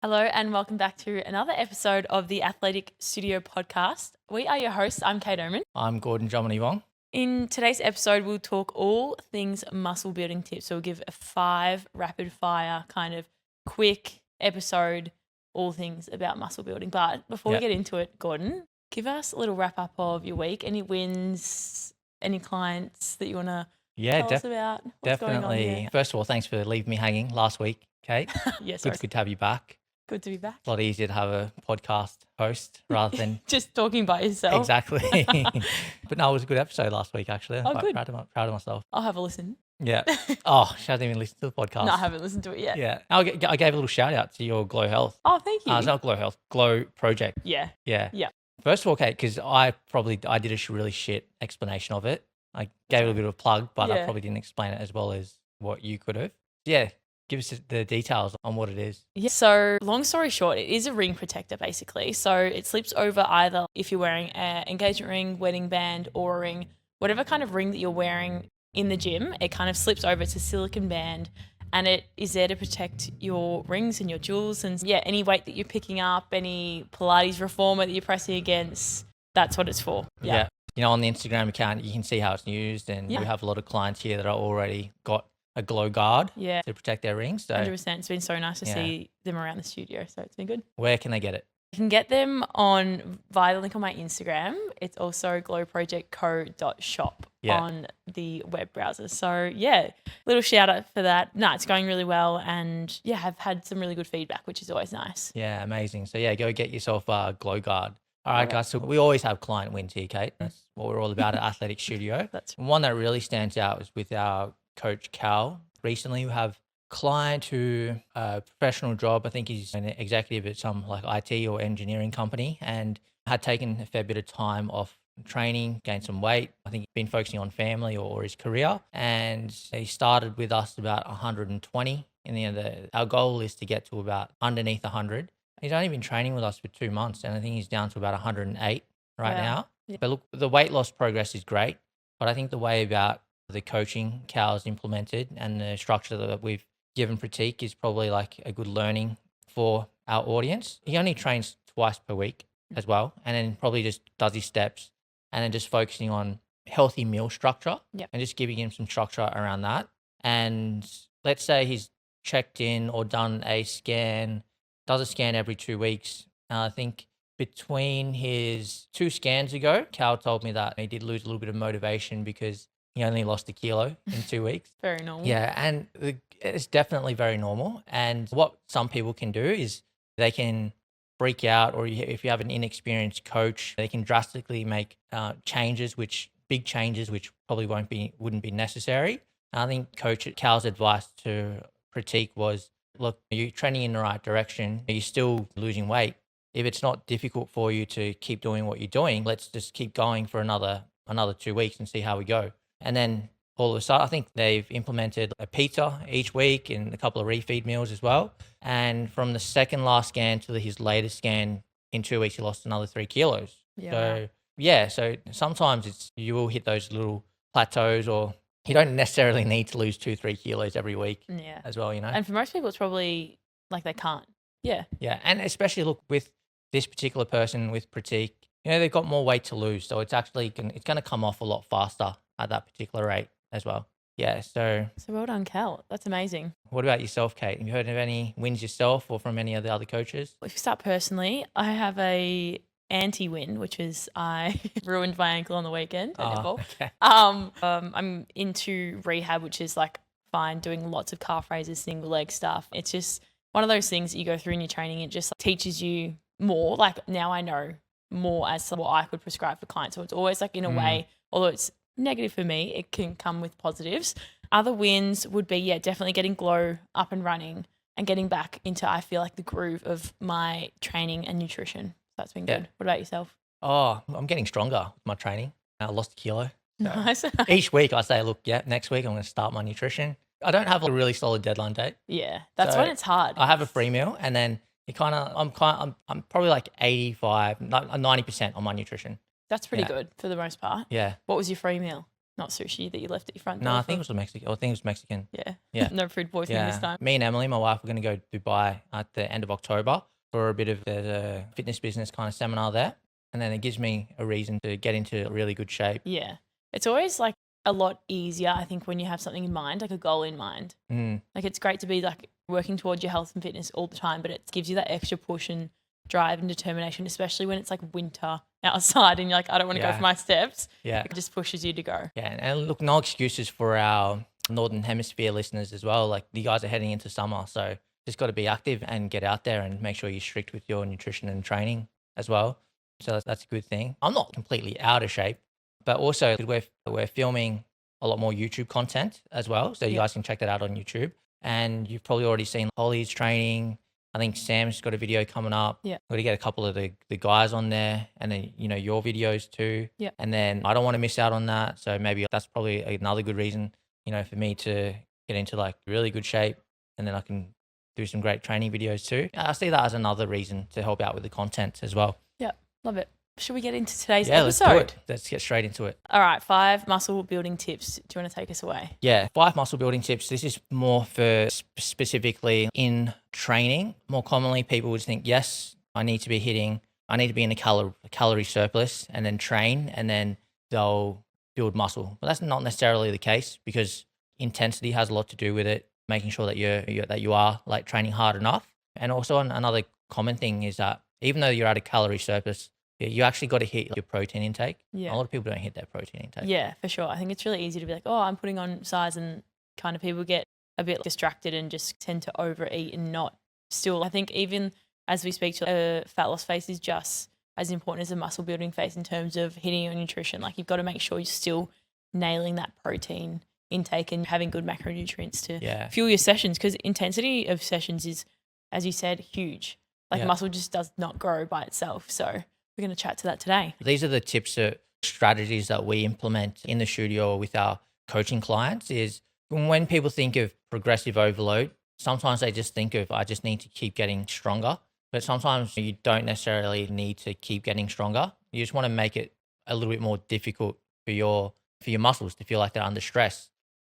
Hello and welcome back to another episode of the Athletic Studio podcast. We are your hosts. I'm Kate Oman. I'm Chommanivong. In today's episode, we'll talk all things muscle building tips. So we'll give a 5 rapid fire kind of quick episode, all things about muscle building. But before we get into it, Gordon, give us a little wrap up of your week. Any wins, any clients that you want to tell us about? What's going on here? First of all, thanks for leaving me hanging last week, Kate. Yes, good to have you back. Good to be back. It's a lot easier to have a podcast host rather than just talking by yourself. Exactly. But no, it was a good episode last week, actually. I'm quite good. Proud of myself. I'll have a listen. Yeah. Oh, she hasn't even listened to the podcast. No, I haven't listened to it yet. Yeah. I gave a little shout out to your Glow Health. Oh, thank you. It's not Glow Health, Glow Project. Yeah. First of all, Kate, because I did a really shit explanation of it. I gave it a bit of a plug, but I probably didn't explain it as well as what you could have. Yeah. Give us the details on what it is. Yeah. So long story short, it is a ring protector basically. So it slips over either if you're wearing an engagement ring, wedding band, or a ring, whatever kind of ring that you're wearing in the gym, it kind of slips over. It's a silicone band and it is there to protect your rings and your jewels and any weight that you're picking up, any Pilates reformer that you're pressing against, that's what it's for. Yeah. You know, on the Instagram account, you can see how it's used and we have a lot of clients here that are already got a glow guard to protect their rings. So 100%. It's been so nice to see them around the studio. So it's been good. Where can they get it? You can get them via the link on my Instagram. It's also glowprojectco.shop on the web browser. So little shout out for that. No, it's going really well and I've had some really good feedback, which is always nice. Yeah, amazing. So go get yourself a glow guard. All right, guys. So we always have client wins here, Kate. That's what we're all about at Athletic Studio. One that really stands out is with our coach Cal. Recently, we have a client who professional job. I think he's an executive at some like IT or engineering company and had taken a fair bit of time off training, gained some weight. I think he's been focusing on family or his career. And he started with us about 120. In the end, our goal is to get to about underneath 100. He's only been training with us for 2 months, and I think he's down to about 108 right now. Yeah. But look, the weight loss progress is great, but I think the way about the coaching Cal's implemented and the structure that we've given Pratik is probably like a good learning for our audience. He only trains twice per week as well, and then probably just does his steps and then just focusing on healthy meal structure and just giving him some structure around that. And let's say he's checked in or done a scan, does a scan every 2 weeks. I think between his 2 scans ago, Cal told me that he did lose a little bit of motivation because he only lost 1 kilo in 2 weeks. Very normal. Yeah, and it's definitely very normal. And what some people can do is they can freak out, or if you have an inexperienced coach, they can drastically make big changes, which probably wouldn't be necessary. I think Coach Cal's advice to Pratik was, look, you're trending in the right direction. You're still losing weight. If it's not difficult for you to keep doing what you're doing, let's just keep going for another 2 weeks and see how we go. And then all of a sudden, I think they've implemented a pizza each week and a couple of refeed meals as well. And from the second last scan to his latest scan in 2 weeks, he lost another 3 kilos. So sometimes you will hit those little plateaus, or you don't necessarily need to lose 2-3 kilos every week as well, you know. And for most people, it's probably like they can't. Yeah. Yeah. And especially look with this particular person with Pratik, they've got more weight to lose. So it's actually going to come off a lot faster at that particular rate as well. Yeah. So well done, Cal. That's amazing. What about yourself, Kate? Have you heard of any wins yourself or from any of the other coaches? If you start personally, I have a anti-win, which is I ruined my ankle on the weekend. Okay. I'm into rehab, which is like fine, doing lots of calf raises, single leg stuff. It's just one of those things that you go through in your training. It just teaches you more. Like now I know more as to what I could prescribe for clients. So it's always like in a way, although it's negative for me, it can come with positives. Other wins would be, definitely getting Glow up and running and getting back into, I feel like, the groove of my training and nutrition. That's been good. What about yourself? Oh, I'm getting stronger with my training. I lost 1 kilo. So nice. Each week I say, look, next week I'm going to start my nutrition. I don't have a really solid deadline date. Yeah, that's when it's hard. I have a free meal, and then I'm probably like 85, 90% on my nutrition. That's pretty good for the most part. Yeah. What was your free meal? Not sushi that you left at your front door. No, I think it was Mexican. I think it was Mexican. Yeah. Yeah. No food poisoning this time. Me and Emily, my wife, we're going to go to Dubai at the end of October for a bit of the fitness business kind of seminar there. And then it gives me a reason to get into really good shape. Yeah. It's always like a lot easier, I think, when you have something in mind, like a goal in mind. Like it's great to be like working towards your health and fitness all the time, but it gives you that extra push and drive and determination, especially when it's like winter outside and you're like, I don't want to go for my steps. Yeah. It just pushes you to go. Yeah. And look, no excuses for our Northern Hemisphere listeners as well. Like you guys are heading into summer, so just got to be active and get out there and make sure you're strict with your nutrition and training as well. So that's a good thing. I'm not completely out of shape, but also we're filming a lot more YouTube content as well. So you guys can check that out on YouTube. And you've probably already seen Holly's training. I think Sam's got a video coming up. Yeah. We're going to get a couple of the guys on there, and then, your videos too. Yeah. And then I don't want to miss out on that. So maybe that's probably another good reason, for me to get into like really good shape, and then I can do some great training videos too. I see that as another reason to help out with the content as well. Yeah. Love it. Should we get into today's episode? episode? Let's do it. Let's get straight into it. All right. 5 muscle building tips. Do you want to take us away? Yeah. 5 muscle building tips. This is more for specifically in training. More commonly, people would think, yes, I need to be in a calorie surplus and then train, and then they'll build muscle. But that's not necessarily the case, because intensity has a lot to do with it, making sure that you are like training hard enough. And also another common thing is that even though you're at a calorie surplus, you actually got to hit your protein intake. Yeah. A lot of people don't hit their protein intake. Yeah, for sure. I think it's really easy to be like, oh, I'm putting on size, and kind of people get a bit distracted and just tend to overeat and not still. I think even as we speak to a fat loss phase is just as important as a muscle building phase in terms of hitting your nutrition. Like you've got to make sure you're still nailing that protein intake and having good macronutrients to fuel your sessions, because intensity of sessions is, as you said, huge. Like muscle just does not grow by itself. So we're going to chat to that today. These are the tips, strategies that we implement in the studio with our coaching clients. Is when people think of progressive overload, sometimes they just think of, I just need to keep getting stronger. But sometimes you don't necessarily need to keep getting stronger. You just want to make it a little bit more difficult for your muscles to feel like they're under stress.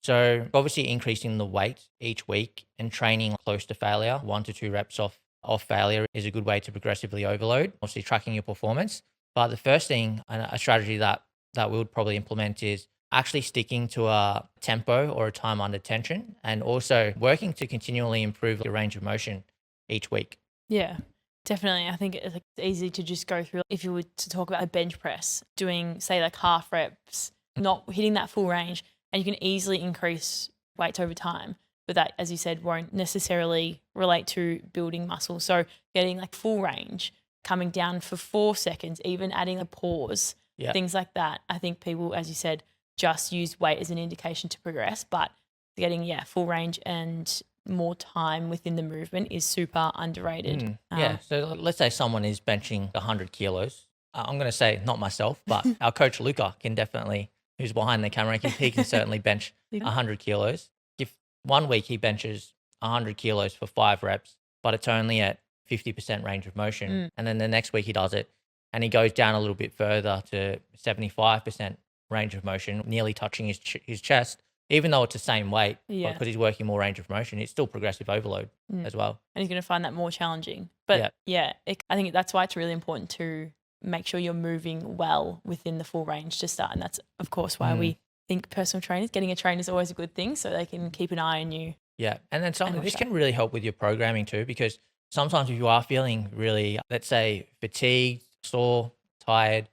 So obviously increasing the weight each week and training close to failure, 1 to 2 reps off failure, is a good way to progressively overload, obviously tracking your performance. But the first thing, a strategy that we would probably implement, is actually sticking to a tempo or a time under tension, and also working to continually improve your range of motion each week. Yeah, definitely. I think it's easy to just go through, if you were to talk about a bench press, doing say like half reps, not hitting that full range, and you can easily increase weights over time. But that, as you said, won't necessarily relate to building muscle. So getting like full range, coming down for 4 seconds, even adding a pause, things like that. I think people, as you said, just use weight as an indication to progress, but getting full range and more time within the movement is super underrated. So let's say someone is benching 100 kilos. I'm going to say not myself, but our coach Luca can definitely, who's behind the camera, he can certainly bench 100 kilos. If 1 week he benches 100 kilos for 5 reps, but it's only at 50% range of motion. And then the next week he does it and he goes down a little bit further to 75% range of motion, nearly touching his chest. Even though it's the same weight, because he's working more range of motion, it's still progressive overload as well. And he's going to find that more challenging. But I think that's why it's really important to make sure you're moving well within the full range to start. And that's, of course, why we think personal trainers, getting a trainer is always a good thing, so they can keep an eye on you. Yeah. And then this can really help with your programming too, because sometimes if you are feeling really, let's say, fatigued, sore, tired,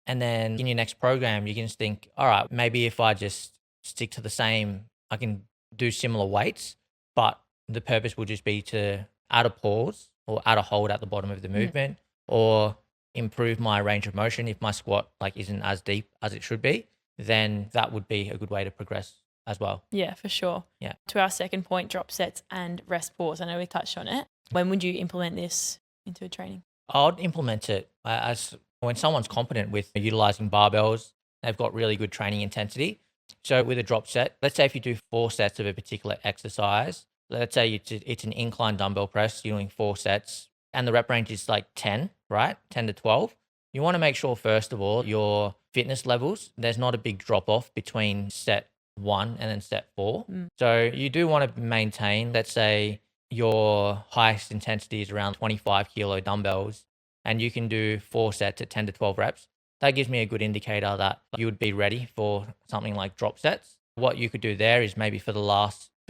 and then in your next program, you can just think, all right, maybe if I just stick to the same, I can do similar weights, but the purpose will just be to add a pause or add a hold at the bottom of the movement, or improve my range of motion. If my squat isn't as deep as it should be, then that would be a good way to progress as well. Yeah, for sure. Yeah. To our second point, drop sets and rest pause. I know we touched on it. When would you implement this into a training? I'd implement it as when someone's competent with utilizing barbells, they've got really good training intensity. So with a drop set, let's say if you do 4 sets of a particular exercise, let's say it's an incline dumbbell press, you're doing 4 sets and the rep range is like 10, right? 10 to 12. you want to make sure, first of all, your fitness levels, there's not a big drop off between set 1 and then set 4. So you do want to maintain, let's say your highest intensity is around 25 kilo dumbbells and you can do 4 sets at 10 to 12 reps. That gives me a good indicator that you would be ready for something like drop sets. What you could do there is maybe for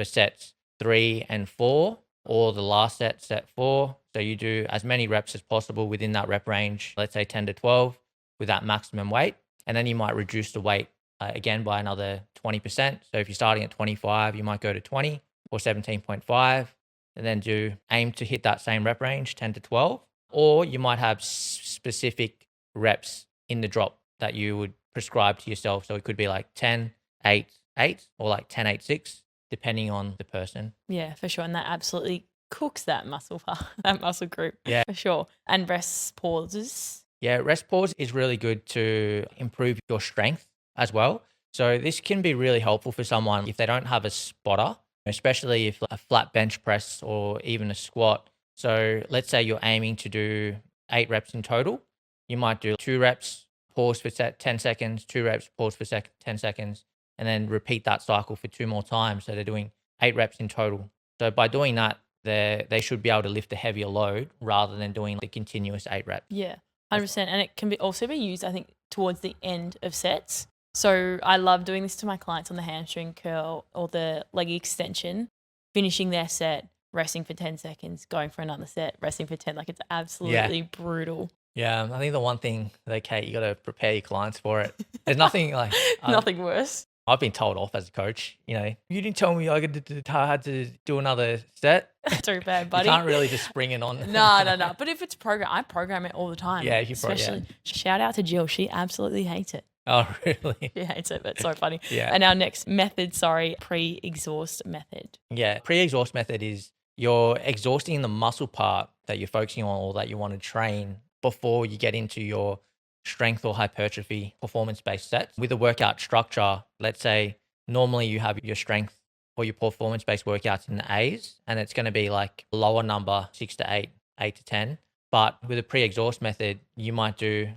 sets 3 and 4, or the last set 4. So you do as many reps as possible within that rep range, let's say 10 to 12 with that maximum weight. And then you might reduce the weight again by another 20%. So if you're starting at 25, you might go to 20 or 17.5 and then aim to hit that same rep range, 10 to 12. Or you might have specific reps in the drop that you would prescribe to yourself. So it could be like 10, 8, 8 or like 10, 8, 6, depending on the person. Yeah, for sure. And that absolutely cooks that muscle part, that muscle group. Yeah. For sure. And rest pauses. Yeah, rest pause is really good to improve your strength as well. So this can be really helpful for someone if they don't have a spotter, especially if a flat bench press or even a squat. So let's say you're aiming to do 8 reps in total. You might do 2 reps, pause for 10 seconds, 2 reps, pause for 10 seconds, and then repeat that cycle for 2 more times. So they're doing 8 reps in total. So by doing that, they should be able to lift a heavier load rather than doing the continuous 8 reps. Yeah, 100%. And it can also be used, I think, towards the end of sets. So I love doing this to my clients on the hamstring curl or the leg extension, finishing their set, resting for 10 seconds, going for another set, resting for 10. Like, it's absolutely brutal. Yeah, I think the one thing, Kate, you got to prepare your clients for it. There's nothing like nothing worse. I've been told off as a coach. You didn't tell me I had to do another set. Too bad, buddy. You can't really just spring it on. No. But if it's I program it all the time. Yeah, especially shout out to Jill. She absolutely hates it. Oh, really? She hates it, but it's so funny. Yeah. And our next method, pre-exhaust method. Yeah, pre-exhaust method is you're exhausting the muscle part that you're focusing on or that you want to train before you get into your strength or hypertrophy performance-based sets. With a workout structure, let's say normally you have your strength or your performance-based workouts in the A's, and it's going to be like lower number 6 to 8, 8 to 10. But with a pre-exhaust method, you might do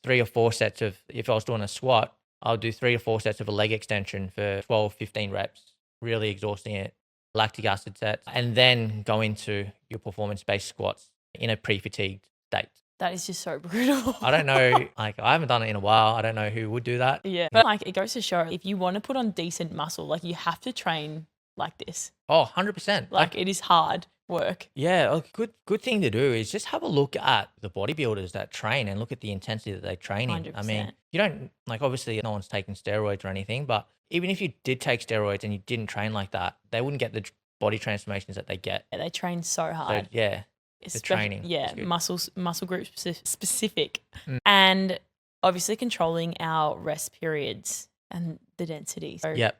3 or 4 sets of, if I was doing a squat, I'll do 3 or 4 sets of a leg extension for 12, 15 reps, really exhausting it, lactic acid sets, and then go into your performance-based squats in a pre-fatigued state. That is just so brutal. I don't know, I haven't done it in a while. I don't know who would do that. Yeah. But it goes to show, if you want to put on decent muscle, you have to train like this. Oh, 100%. It is hard work. Yeah, a good thing to do is just have a look at the bodybuilders that train and look at the intensity that they train in. 100%. I mean, you don't, obviously no one's taking steroids or anything, but even if you did take steroids and you didn't train like that, they wouldn't get the body transformations that they get. Yeah, they train so hard. So, yeah. The training. Yeah, muscle group specific. And obviously controlling our rest periods and the density. So, Yep.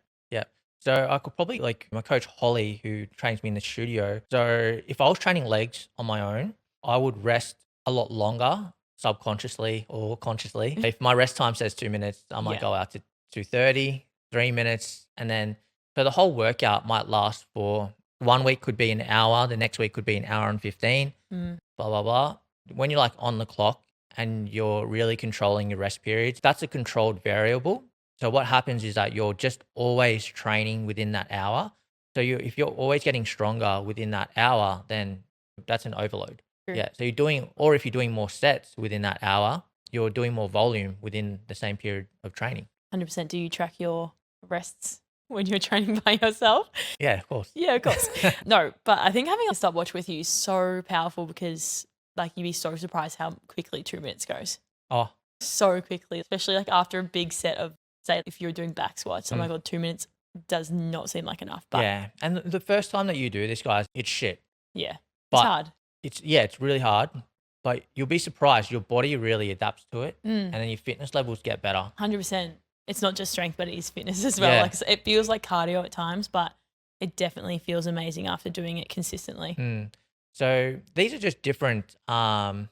So I could probably, my coach Holly, who trains me in the studio. So if I was training legs on my own, I would rest a lot longer, subconsciously or consciously. If my rest time says 2 minutes, I might go out to 2:30, 3 minutes. And then, so the whole workout might last for 1 week could be an hour. The next week could be an hour and 15, blah, blah, blah. When you're on the clock and you're really controlling your rest periods, that's a controlled variable. So what happens is that you're just always training within that hour. So if you're always getting stronger within that hour, then that's an overload. True. Yeah. So if you're doing more sets within that hour, you're doing more volume within the same period of training. 100%. Do you track your rests when you're training by yourself? Yeah, of course. Yeah, of course. No, but I think having a stopwatch with you is so powerful because you'd be so surprised how quickly 2 minutes goes. Oh. So quickly, especially after a big set of, say, if you're doing back squats, oh my God, 2 minutes does not seem like enough. But yeah. And the first time that you do this, guys, it's shit. Yeah. But it's hard. It's really hard. But you'll be surprised. Your body really adapts to it. And then your fitness levels get better. 100%. It's not just strength, but it is fitness as well. Yeah. It feels like cardio at times, but it definitely feels amazing after doing it consistently. So these are just different stimuluses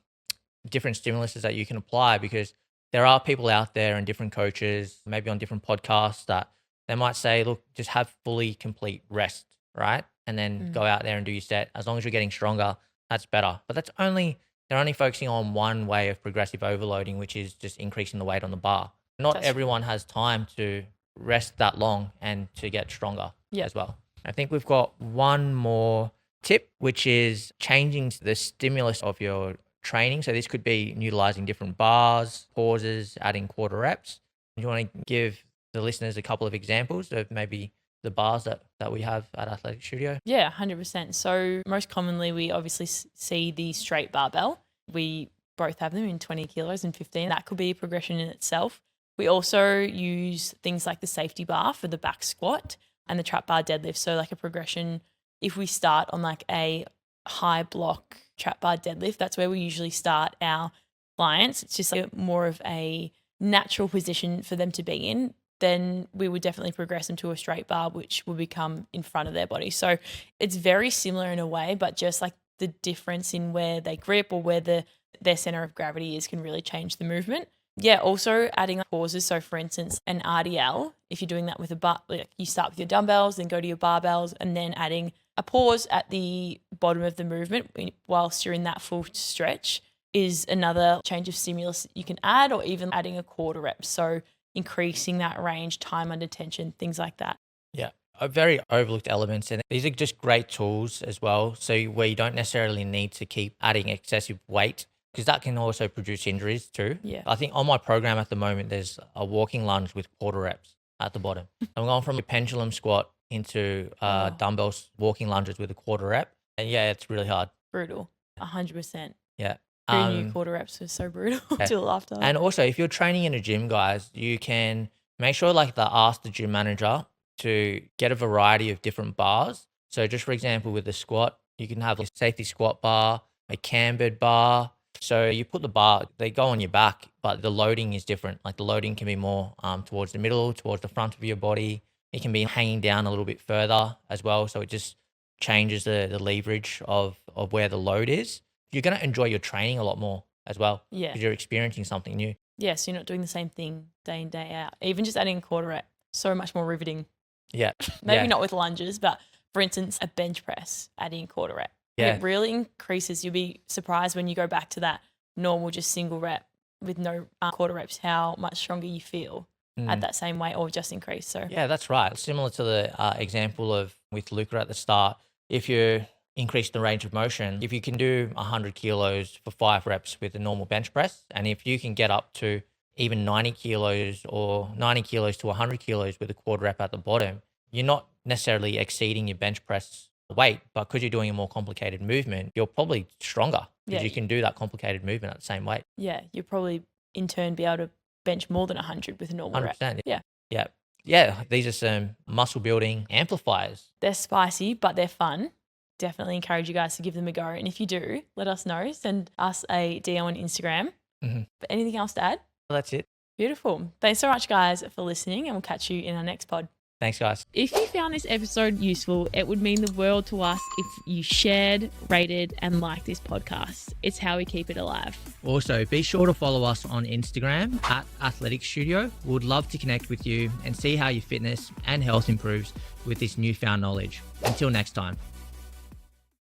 that you can apply, because there are people out there and different coaches, maybe on different podcasts, that they might say, look, just have fully complete rest, right? And then go out there and do your set. As long as you're getting stronger, that's better. But that's only they're only focusing on one way of progressive overloading, which is just increasing the weight on the bar. Not everyone has time to rest that long and to get stronger as well. I think we've got one more tip, which is changing the stimulus of your training. So this could be utilizing different bars, pauses, adding quarter reps. Do you want to give the listeners a couple of examples of maybe the bars that we have at Athletic Studio? Yeah, 100%. So most commonly we obviously see the straight barbell. We both have them in 20 kilos and 15. That could be a progression in itself. We also use things like the safety bar for the back squat and the trap bar deadlift. So like a progression, if we start on like a high block trap bar deadlift, that's where we usually start our clients. It's just like more of a natural position for them to be in. Then we would definitely progress them to a straight bar, which will become in front of their body. So it's very similar in a way, but just like the difference in where they grip or where their center of gravity is can really change the movement. Yeah, also adding pauses. So for instance, an RDL, if you're doing that with a bar, like you start with your dumbbells, then go to your barbells, and then adding a pause at the bottom of the movement whilst you're in that full stretch is another change of stimulus you can add, or even adding a quarter rep. So increasing that range, time under tension, things like that. Yeah, very overlooked elements. And these are just great tools as well. So where you don't necessarily need to keep adding excessive weight, because that can also produce injuries too. Yeah. I think on my program at the moment, there's a walking lunge with quarter reps at the bottom. I'm going from a pendulum squat into dumbbells, walking lunges with a quarter rep. And yeah, it's really hard. Brutal. 100%. Yeah. Doing new quarter reps was so brutal till after. And also, if you're training in a gym, guys, you can make sure ask the gym manager to get a variety of different bars. So just for example, with the squat, you can have a safety squat bar, a cambered bar. So you put the bar, they go on your back, but the loading is different. Like the loading can be more towards the middle, towards the front of your body. It can be hanging down a little bit further as well. So it just changes the leverage of where the load is. You're going to enjoy your training a lot more as well. Yeah. Because you're experiencing something new. Yeah, so you're not doing the same thing day in, day out. Even just adding a quarter rep, so much more riveting. Yeah. Maybe not with lunges, but for instance, a bench press, adding a quarter rep. Yeah. It really increases. You'll be surprised when you go back to that normal, just single rep with no quarter reps, how much stronger you feel at that same weight or just increase. So yeah, that's right. Similar to the example of with Luca at the start, if you increase the range of motion, if you can do 100 kilos for 5 reps with a normal bench press, and if you can get up to even 90 kilos or 90 kilos to 100 kilos with a quarter rep at the bottom, you're not necessarily exceeding your bench press weight, but because you're doing a more complicated movement, you're probably stronger because you can do that complicated movement at the same weight. Yeah, you'll probably in turn be able to bench more than 100 with a normal 100%, rep. Yeah. Yeah. Yeah. These are some muscle building amplifiers. They're spicy, but they're fun. Definitely encourage you guys to give them a go. And if you do, let us know. Send us a DM on Instagram. But anything else to add? Well, that's it. Beautiful. Thanks so much, guys, for listening, and we'll catch you in our next pod. Thanks, guys. If you found this episode useful, it would mean the world to us if you shared, rated, and liked this podcast. It's how we keep it alive. Also, be sure to follow us on Instagram at Athletic Studio. We would love to connect with you and see how your fitness and health improves with this newfound knowledge. Until next time.